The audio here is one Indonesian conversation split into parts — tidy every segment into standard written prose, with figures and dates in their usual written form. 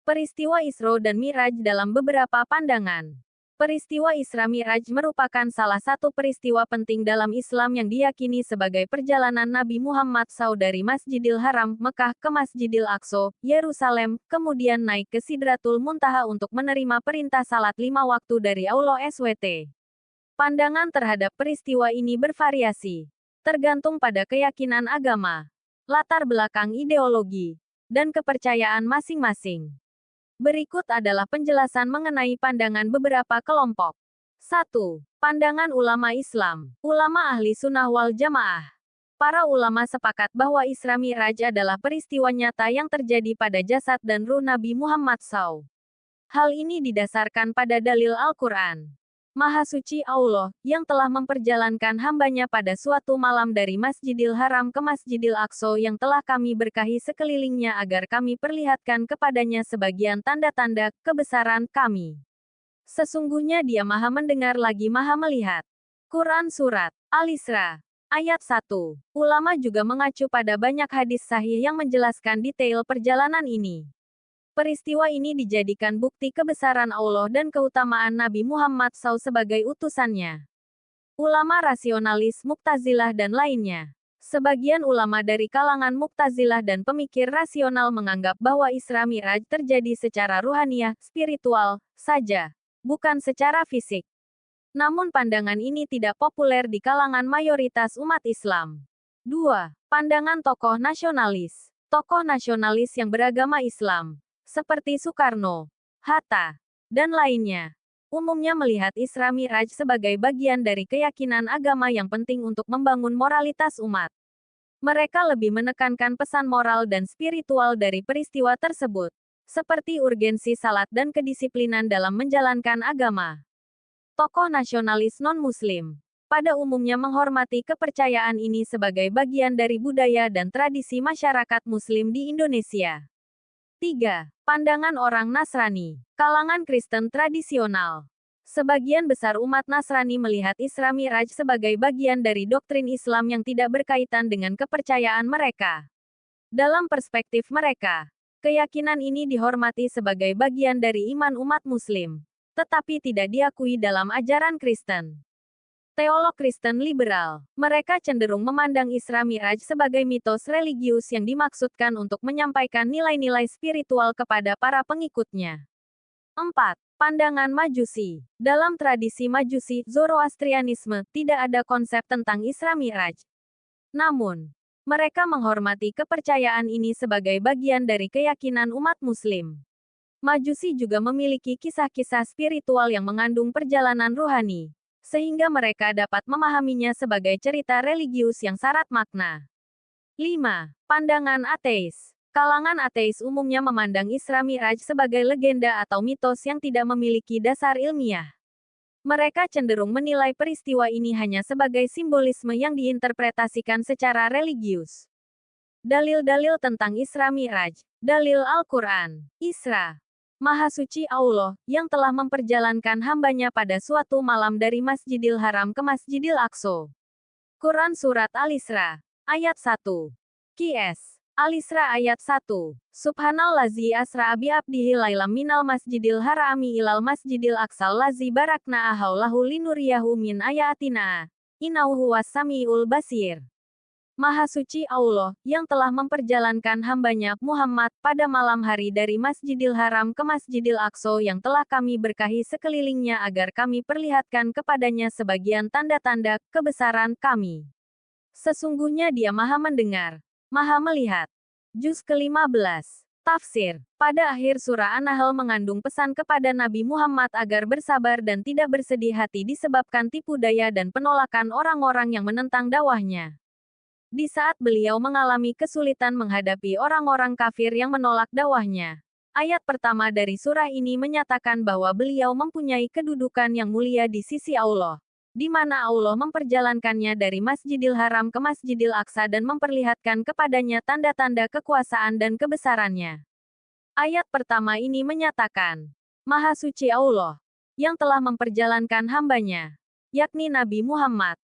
Peristiwa Isra dan Mi'raj dalam beberapa pandangan. Peristiwa Isra Mi'raj merupakan salah satu peristiwa penting dalam Islam yang diyakini sebagai perjalanan Nabi Muhammad SAW dari Masjidil Haram, Mekah ke Masjidil Aqsa, Yerusalem, kemudian naik ke Sidratul Muntaha untuk menerima perintah salat 5 waktu dari Allah SWT. Pandangan terhadap peristiwa ini bervariasi, tergantung pada keyakinan agama, latar belakang ideologi, dan kepercayaan masing-masing. Berikut adalah penjelasan mengenai pandangan beberapa kelompok. 1. Pandangan ulama Islam. Ulama ahli sunnah wal jamaah. Para ulama sepakat bahwa Isra Mi'raj adalah peristiwa nyata yang terjadi pada jasad dan ruh Nabi Muhammad SAW. Hal ini didasarkan pada dalil Al-Quran. Maha Suci Allah, yang telah memperjalankan hambanya pada suatu malam dari Masjidil Haram ke Masjidil Aqsa yang telah kami berkahi sekelilingnya agar kami perlihatkan kepadanya sebagian tanda-tanda kebesaran kami. Sesungguhnya Dia Maha Mendengar lagi Maha Melihat. Quran Surat Al-Isra, ayat 1. Ulama juga mengacu pada banyak hadis sahih yang menjelaskan detail perjalanan ini. Peristiwa ini dijadikan bukti kebesaran Allah dan keutamaan Nabi Muhammad SAW sebagai utusannya. Ulama rasionalis Mu'tazilah dan lainnya. Sebagian ulama dari kalangan Mu'tazilah dan pemikir rasional menganggap bahwa Isra Mi'raj terjadi secara ruhaniah, spiritual, saja, bukan secara fisik. Namun pandangan ini tidak populer di kalangan mayoritas umat Islam. 2. Pandangan tokoh nasionalis. Tokoh nasionalis yang beragama Islam, seperti Soekarno, Hatta, dan lainnya, umumnya melihat Isra Mi'raj sebagai bagian dari keyakinan agama yang penting untuk membangun moralitas umat. Mereka lebih menekankan pesan moral dan spiritual dari peristiwa tersebut, seperti urgensi salat dan kedisiplinan dalam menjalankan agama. Tokoh nasionalis non-Muslim, pada umumnya menghormati kepercayaan ini sebagai bagian dari budaya dan tradisi masyarakat Muslim di Indonesia. 3. Pandangan orang Nasrani. Kalangan Kristen tradisional. Sebagian besar umat Nasrani melihat Isra Mi'raj sebagai bagian dari doktrin Islam yang tidak berkaitan dengan kepercayaan mereka. Dalam perspektif mereka, keyakinan ini dihormati sebagai bagian dari iman umat Muslim, tetapi tidak diakui dalam ajaran Kristen. Teolog Kristen liberal, mereka cenderung memandang Isra Mi'raj sebagai mitos religius yang dimaksudkan untuk menyampaikan nilai-nilai spiritual kepada para pengikutnya. 4. Pandangan Majusi. Dalam tradisi Majusi, Zoroastrianisme, tidak ada konsep tentang Isra Mi'raj. Namun, mereka menghormati kepercayaan ini sebagai bagian dari keyakinan umat Muslim. Majusi juga memiliki kisah-kisah spiritual yang mengandung perjalanan ruhani, sehingga mereka dapat memahaminya sebagai cerita religius yang syarat makna. 5. Pandangan ateis. Kalangan ateis umumnya memandang Isra Mi'raj sebagai legenda atau mitos yang tidak memiliki dasar ilmiah. Mereka cenderung menilai peristiwa ini hanya sebagai simbolisme yang diinterpretasikan secara religius. Dalil-dalil tentang Isra Mi'raj. Dalil Al-Quran. Isra, Maha Suci Allah, yang telah memperjalankan hambanya pada suatu malam dari Masjidil Haram ke Masjidil Aqsa. Quran Surat Al-Isra, ayat 1. Qs. Al-Isra ayat 1. Subhanallazi asra bi abdihi lailam minal masjidil harami ilal masjidil aqsal lazi barakna haulahu linuriyahu min ayatina. Innahu huwas samiul basir. Maha Suci Allah, yang telah memperjalankan hambanya, Muhammad, pada malam hari dari Masjidil Haram ke Masjidil Aqsa yang telah kami berkahi sekelilingnya agar kami perlihatkan kepadanya sebagian tanda-tanda kebesaran kami. Sesungguhnya Dia Maha Mendengar, Maha Melihat. Juz ke-15. Tafsir. Pada akhir surah An-Nahl mengandung pesan kepada Nabi Muhammad agar bersabar dan tidak bersedih hati disebabkan tipu daya dan penolakan orang-orang yang menentang dakwahnya. Di saat beliau mengalami kesulitan menghadapi orang-orang kafir yang menolak dakwahnya. Ayat pertama dari surah ini menyatakan bahwa beliau mempunyai kedudukan yang mulia di sisi Allah, di mana Allah memperjalankannya dari Masjidil Haram ke Masjidil Aqsa dan memperlihatkan kepadanya tanda-tanda kekuasaan dan kebesarannya. Ayat pertama ini menyatakan, Maha Suci Allah, yang telah memperjalankan hambanya, yakni Nabi Muhammad,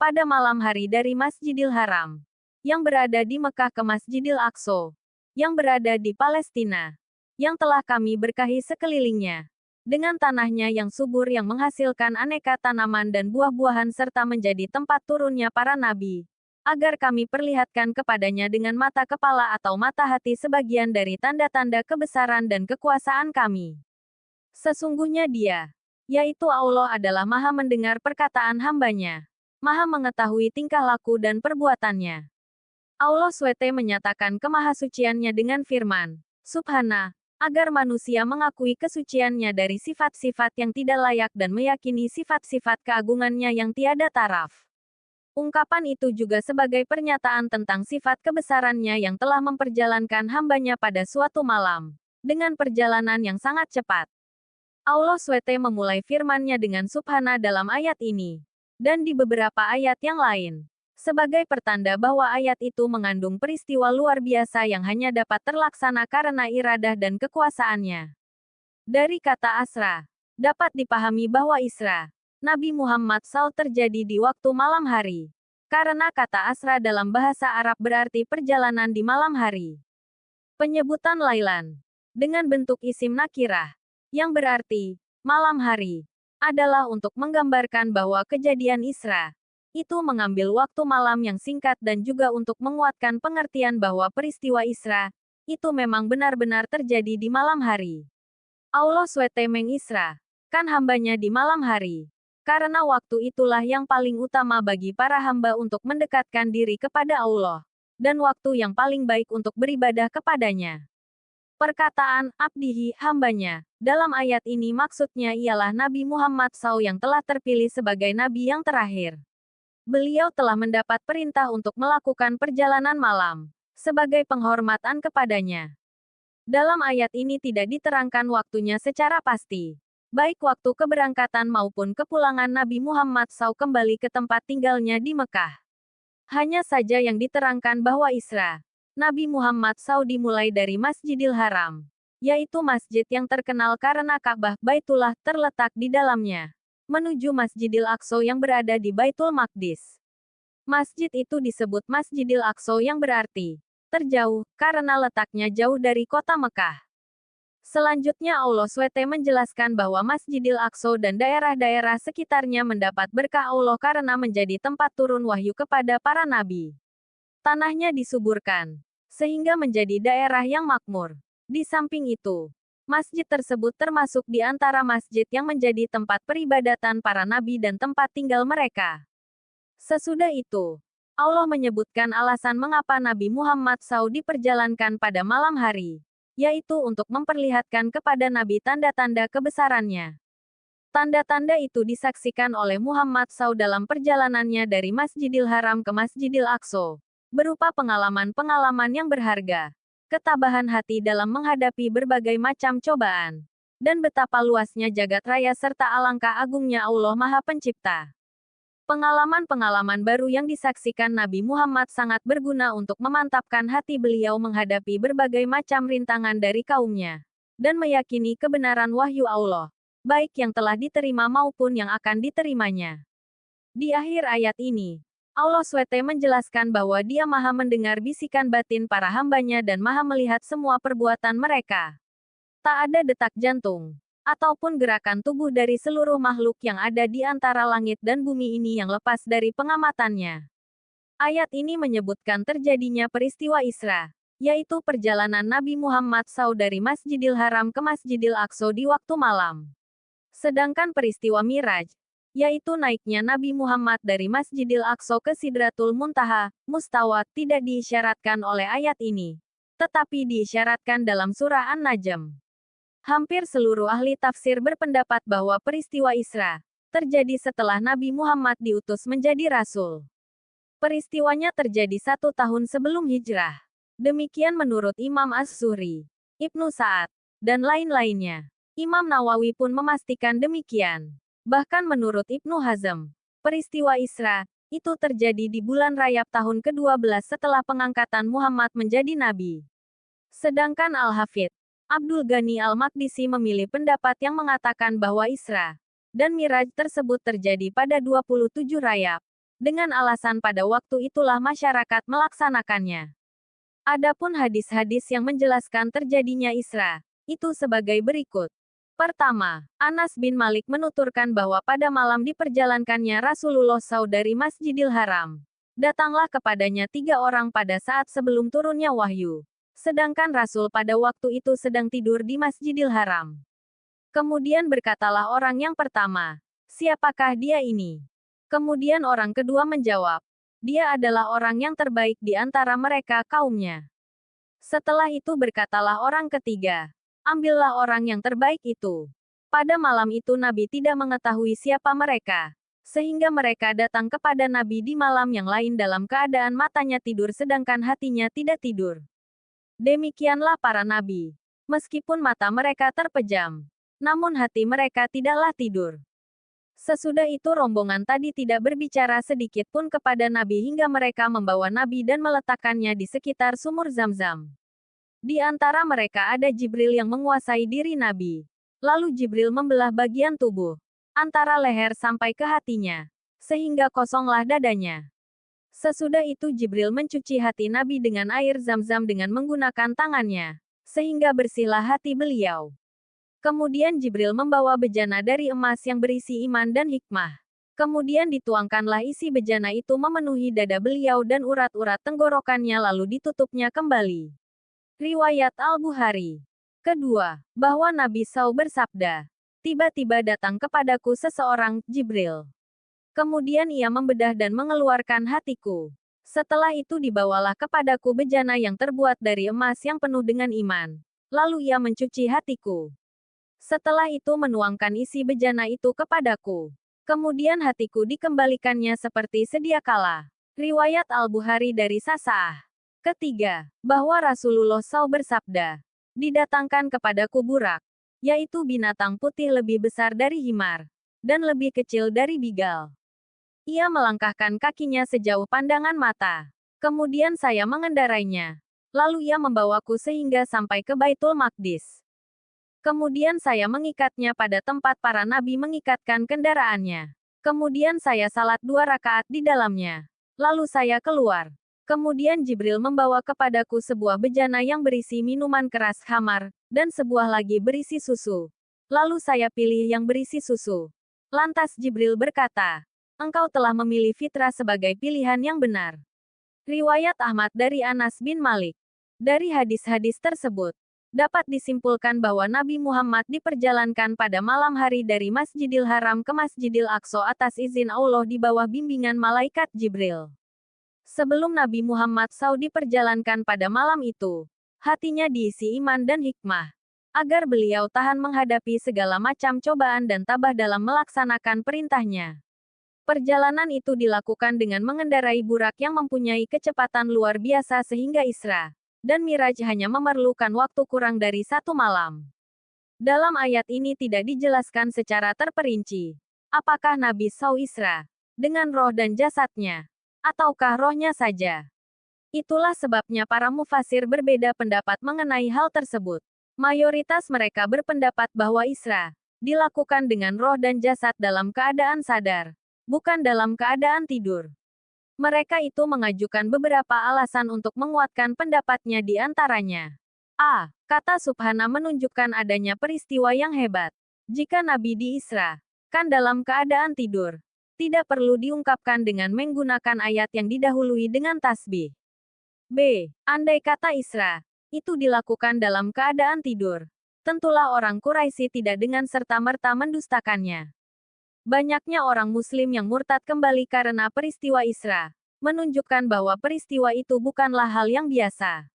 pada malam hari dari Masjidil Haram, yang berada di Mekah ke Masjidil Aqsa, yang berada di Palestina, yang telah kami berkahi sekelilingnya. Dengan tanahnya yang subur yang menghasilkan aneka tanaman dan buah-buahan serta menjadi tempat turunnya para nabi. Agar kami perlihatkan kepadanya dengan mata kepala atau mata hati sebagian dari tanda-tanda kebesaran dan kekuasaan kami. Sesungguhnya Dia, yaitu Allah adalah Maha mendengar perkataan hambanya. Maha mengetahui tingkah laku dan perbuatannya. Allah SWT menyatakan kemahasuciannya dengan firman, Subhana, agar manusia mengakui kesuciannya dari sifat-sifat yang tidak layak dan meyakini sifat-sifat keagungannya yang tiada taraf. Ungkapan itu juga sebagai pernyataan tentang sifat kebesarannya yang telah memperjalankan hambanya pada suatu malam, dengan perjalanan yang sangat cepat. Allah SWT memulai firman-Nya dengan Subhana dalam ayat ini, dan di beberapa ayat yang lain. Sebagai pertanda bahwa ayat itu mengandung peristiwa luar biasa yang hanya dapat terlaksana karena iradah dan kekuasaannya. Dari kata Asra, dapat dipahami bahwa Isra, Nabi Muhammad SAW terjadi di waktu malam hari. Karena kata Asra dalam bahasa Arab berarti perjalanan di malam hari. Penyebutan Lailan, dengan bentuk isim nakirah, yang berarti, malam hari, adalah untuk menggambarkan bahwa kejadian Isra, itu mengambil waktu malam yang singkat dan juga untuk menguatkan pengertian bahwa peristiwa Isra, itu memang benar-benar terjadi di malam hari. Allah SWT mengisra, kan hambanya di malam hari. Karena waktu itulah yang paling utama bagi para hamba untuk mendekatkan diri kepada Allah. Dan waktu yang paling baik untuk beribadah kepadanya. Perkataan, abdihi, hambanya, dalam ayat ini maksudnya ialah Nabi Muhammad SAW yang telah terpilih sebagai Nabi yang terakhir. Beliau telah mendapat perintah untuk melakukan perjalanan malam, sebagai penghormatan kepadanya. Dalam ayat ini tidak diterangkan waktunya secara pasti, baik waktu keberangkatan maupun kepulangan Nabi Muhammad SAW kembali ke tempat tinggalnya di Mekah. Hanya saja yang diterangkan bahwa Isra, Nabi Muhammad SAW dimulai dari Masjidil Haram, yaitu masjid yang terkenal karena Ka'bah Baitullah terletak di dalamnya, menuju Masjidil Aqsa yang berada di Baitul Maqdis. Masjid itu disebut Masjidil Aqsa yang berarti terjauh, karena letaknya jauh dari kota Mekah. Selanjutnya Allah SWT menjelaskan bahwa Masjidil Aqsa dan daerah-daerah sekitarnya mendapat berkah Allah karena menjadi tempat turun wahyu kepada para nabi. Tanahnya disuburkan, sehingga menjadi daerah yang makmur. Di samping itu, masjid tersebut termasuk di antara masjid yang menjadi tempat peribadatan para nabi dan tempat tinggal mereka. Sesudah itu, Allah menyebutkan alasan mengapa Nabi Muhammad SAW diperjalankan pada malam hari, yaitu untuk memperlihatkan kepada Nabi tanda-tanda kebesarannya. Tanda-tanda itu disaksikan oleh Muhammad SAW dalam perjalanannya dari Masjidil Haram ke Masjidil Aqsa, berupa pengalaman-pengalaman yang berharga, ketabahan hati dalam menghadapi berbagai macam cobaan, dan betapa luasnya jagat raya serta alangkah agungnya Allah Maha Pencipta. Pengalaman-pengalaman baru yang disaksikan Nabi Muhammad sangat berguna untuk memantapkan hati beliau menghadapi berbagai macam rintangan dari kaumnya, dan meyakini kebenaran wahyu Allah, baik yang telah diterima maupun yang akan diterimanya. Di akhir ayat ini, Allah SWT menjelaskan bahwa Dia Maha mendengar bisikan batin para hambanya dan Maha melihat semua perbuatan mereka. Tak ada detak jantung, ataupun gerakan tubuh dari seluruh makhluk yang ada di antara langit dan bumi ini yang lepas dari pengamatannya. Ayat ini menyebutkan terjadinya peristiwa Isra, yaitu perjalanan Nabi Muhammad SAW dari Masjidil Haram ke Masjidil Aqsa di waktu malam. Sedangkan peristiwa Miraj, yaitu naiknya Nabi Muhammad dari Masjidil Aqsa ke Sidratul Muntaha, Mustawa, tidak diisyaratkan oleh ayat ini, tetapi diisyaratkan dalam surah An-Najm. Hampir seluruh ahli tafsir berpendapat bahwa peristiwa Isra terjadi setelah Nabi Muhammad diutus menjadi rasul. Peristiwanya terjadi 1 tahun sebelum hijrah. Demikian menurut Imam As-Zuhri, Ibnu Sa'ad, dan lain-lainnya. Imam Nawawi pun memastikan demikian. Bahkan menurut Ibnu Hazm, peristiwa Isra itu terjadi di bulan Rajab tahun ke-12 setelah pengangkatan Muhammad menjadi nabi. Sedangkan Al-Hafidz Abdul Ghani Al-Maqdisi memilih pendapat yang mengatakan bahwa Isra dan Miraj tersebut terjadi pada 27 Rajab, dengan alasan pada waktu itulah masyarakat melaksanakannya. Adapun hadis-hadis yang menjelaskan terjadinya Isra itu sebagai berikut. Pertama, Anas bin Malik menuturkan bahwa pada malam diperjalankannya Rasulullah SAW dari Masjidil Haram. Datanglah kepadanya 3 orang pada saat sebelum turunnya wahyu. Sedangkan Rasul pada waktu itu sedang tidur di Masjidil Haram. Kemudian berkatalah orang yang pertama, "Siapakah dia ini?" Kemudian orang kedua menjawab, "Dia adalah orang yang terbaik di antara mereka kaumnya." Setelah itu berkatalah orang ketiga, "Ambillah orang yang terbaik itu." Pada malam itu Nabi tidak mengetahui siapa mereka, sehingga mereka datang kepada Nabi di malam yang lain dalam keadaan matanya tidur sedangkan hatinya tidak tidur. Demikianlah para nabi. Meskipun mata mereka terpejam, namun hati mereka tidaklah tidur. Sesudah itu rombongan tadi tidak berbicara sedikit pun kepada Nabi hingga mereka membawa Nabi dan meletakkannya di sekitar sumur Zam-Zam. Di antara mereka ada Jibril yang menguasai diri Nabi. Lalu Jibril membelah bagian tubuh, antara leher sampai ke hatinya, sehingga kosonglah dadanya. Sesudah itu Jibril mencuci hati Nabi dengan air Zam-Zam dengan menggunakan tangannya, sehingga bersihlah hati beliau. Kemudian Jibril membawa bejana dari emas yang berisi iman dan hikmah. Kemudian dituangkanlah isi bejana itu memenuhi dada beliau dan urat-urat tenggorokannya lalu ditutupnya kembali. Riwayat Al-Bukhari. Kedua, bahwa Nabi SAW bersabda, "Tiba-tiba datang kepadaku seseorang, Jibril. Kemudian ia membedah dan mengeluarkan hatiku. Setelah itu dibawalah kepadaku bejana yang terbuat dari emas yang penuh dengan iman. Lalu ia mencuci hatiku. Setelah itu menuangkan isi bejana itu kepadaku. Kemudian hatiku dikembalikannya seperti sedia kala." Riwayat Al-Bukhari dari Sa'sa'ah. Ketiga, bahwa Rasulullah SAW bersabda, "Didatangkan kepadaku burak, yaitu binatang putih lebih besar dari himar, dan lebih kecil dari bigal. Ia melangkahkan kakinya sejauh pandangan mata. Kemudian saya mengendarainya. Lalu ia membawaku sehingga sampai ke Baitul Maqdis. Kemudian saya mengikatnya pada tempat para nabi mengikatkan kendaraannya. Kemudian saya salat 2 rakaat di dalamnya. Lalu saya keluar. Kemudian Jibril membawa kepadaku sebuah bejana yang berisi minuman keras khamar, dan sebuah lagi berisi susu. Lalu saya pilih yang berisi susu. Lantas Jibril berkata, 'Engkau telah memilih fitrah sebagai pilihan yang benar.'" Riwayat Ahmad dari Anas bin Malik. Dari hadis-hadis tersebut, dapat disimpulkan bahwa Nabi Muhammad diperjalankan pada malam hari dari Masjidil Haram ke Masjidil Aqsa atas izin Allah di bawah bimbingan malaikat Jibril. Sebelum Nabi Muhammad SAW diperjalankan pada malam itu, hatinya diisi iman dan hikmah, agar beliau tahan menghadapi segala macam cobaan dan tabah dalam melaksanakan perintahnya. Perjalanan itu dilakukan dengan mengendarai burak yang mempunyai kecepatan luar biasa sehingga Isra dan Miraj hanya memerlukan waktu kurang dari 1 malam. Dalam ayat ini tidak dijelaskan secara terperinci, apakah Nabi SAW Isra dengan roh dan jasadnya, ataukah rohnya saja. Itulah sebabnya para mufasir berbeda pendapat mengenai hal tersebut. Mayoritas mereka berpendapat bahwa Isra dilakukan dengan roh dan jasad dalam keadaan sadar, bukan dalam keadaan tidur. Mereka itu mengajukan beberapa alasan untuk menguatkan pendapatnya di antaranya. A. Kata Subhana menunjukkan adanya peristiwa yang hebat. Jika Nabi diisra-kan dalam keadaan tidur, tidak perlu diungkapkan dengan menggunakan ayat yang didahului dengan tasbih. B. Andai kata Isra itu dilakukan dalam keadaan tidur, tentulah orang Quraisy tidak dengan serta-merta mendustakannya. Banyaknya orang Muslim yang murtad kembali karena peristiwa Isra, menunjukkan bahwa peristiwa itu bukanlah hal yang biasa.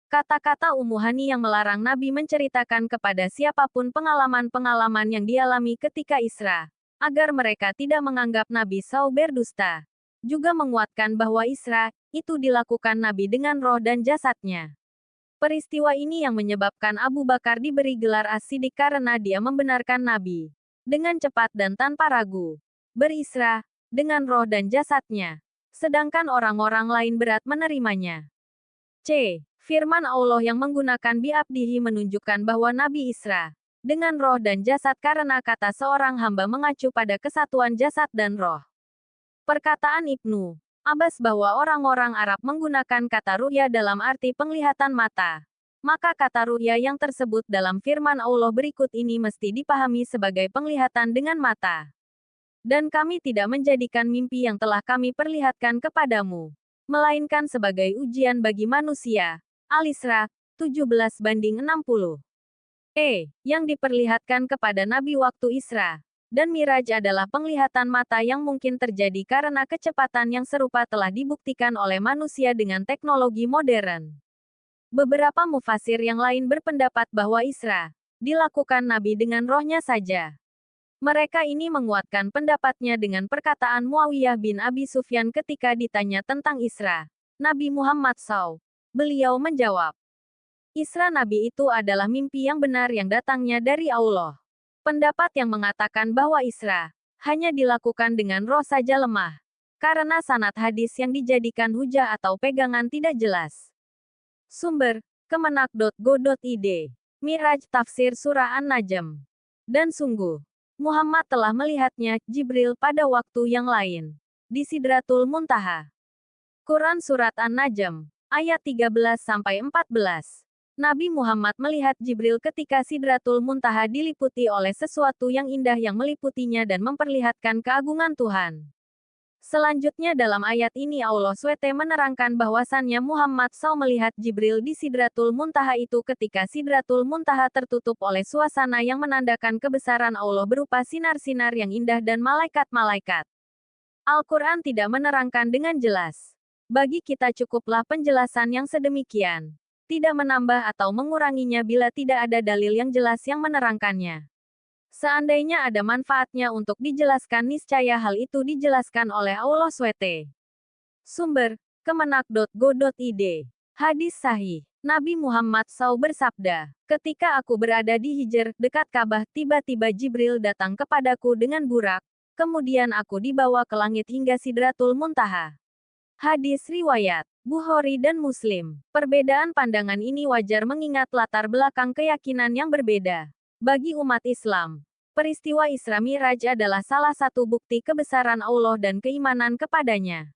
Kata-kata Ummu Hani yang melarang Nabi menceritakan kepada siapapun pengalaman-pengalaman yang dialami ketika Isra, agar mereka tidak menganggap Nabi SAW berdusta, juga menguatkan bahwa Isra itu dilakukan Nabi dengan roh dan jasadnya. Peristiwa ini yang menyebabkan Abu Bakar diberi gelar As-Siddiq karena dia membenarkan Nabi dengan cepat dan tanpa ragu berisra dengan roh dan jasadnya, sedangkan orang-orang lain berat menerimanya. C. Firman Allah yang menggunakan bi'abdihi menunjukkan bahwa Nabi Isra dengan roh dan jasad karena kata seorang hamba mengacu pada kesatuan jasad dan roh. Perkataan Ibnu Abbas bahwa orang-orang Arab menggunakan kata ru'ya dalam arti penglihatan mata maka kata ru'ya yang tersebut dalam firman Allah berikut ini mesti dipahami sebagai penglihatan dengan mata. Dan kami tidak menjadikan mimpi yang telah kami perlihatkan kepadamu, melainkan sebagai ujian bagi manusia. Al-Isra 17:60. Yang diperlihatkan kepada Nabi waktu Isra dan Miraj adalah penglihatan mata yang mungkin terjadi karena kecepatan yang serupa telah dibuktikan oleh manusia dengan teknologi modern. Beberapa mufasir yang lain berpendapat bahwa Isra dilakukan Nabi dengan rohnya saja. Mereka ini menguatkan pendapatnya dengan perkataan Muawiyah bin Abi Sufyan ketika ditanya tentang Isra Nabi Muhammad SAW. Beliau menjawab, Isra Nabi itu adalah mimpi yang benar yang datangnya dari Allah. Pendapat yang mengatakan bahwa Isra hanya dilakukan dengan roh saja lemah, karena sanad hadis yang dijadikan hujah atau pegangan tidak jelas. Sumber, kemenak.go.id. Miraj Tafsir Surah An-Najm. Dan sungguh, Muhammad telah melihatnya, Jibril, pada waktu yang lain, di Sidratul Muntaha. Quran Surat An-Najm, ayat 13-14. Nabi Muhammad melihat Jibril ketika Sidratul Muntaha diliputi oleh sesuatu yang indah yang meliputinya dan memperlihatkan keagungan Tuhan. Selanjutnya dalam ayat ini Allah SWT menerangkan bahwasannya Muhammad SAW melihat Jibril di Sidratul Muntaha itu ketika Sidratul Muntaha tertutup oleh suasana yang menandakan kebesaran Allah berupa sinar-sinar yang indah dan malaikat-malaikat. Al-Quran tidak menerangkan dengan jelas. Bagi kita cukuplah penjelasan yang sedemikian. Tidak menambah atau menguranginya bila tidak ada dalil yang jelas yang menerangkannya. Seandainya ada manfaatnya untuk dijelaskan niscaya hal itu dijelaskan oleh Allah SWT. Sumber, kemenak.go.id. Hadis sahih. Nabi Muhammad SAW bersabda, ketika aku berada di Hijr, dekat Ka'bah, tiba-tiba Jibril datang kepadaku dengan burak, kemudian aku dibawa ke langit hingga Sidratul Muntaha. Hadis riwayat Bukhari dan Muslim. Perbedaan pandangan ini wajar mengingat latar belakang keyakinan yang berbeda. Bagi umat Islam, peristiwa Isra Miraj adalah salah satu bukti kebesaran Allah dan keimanan kepadanya.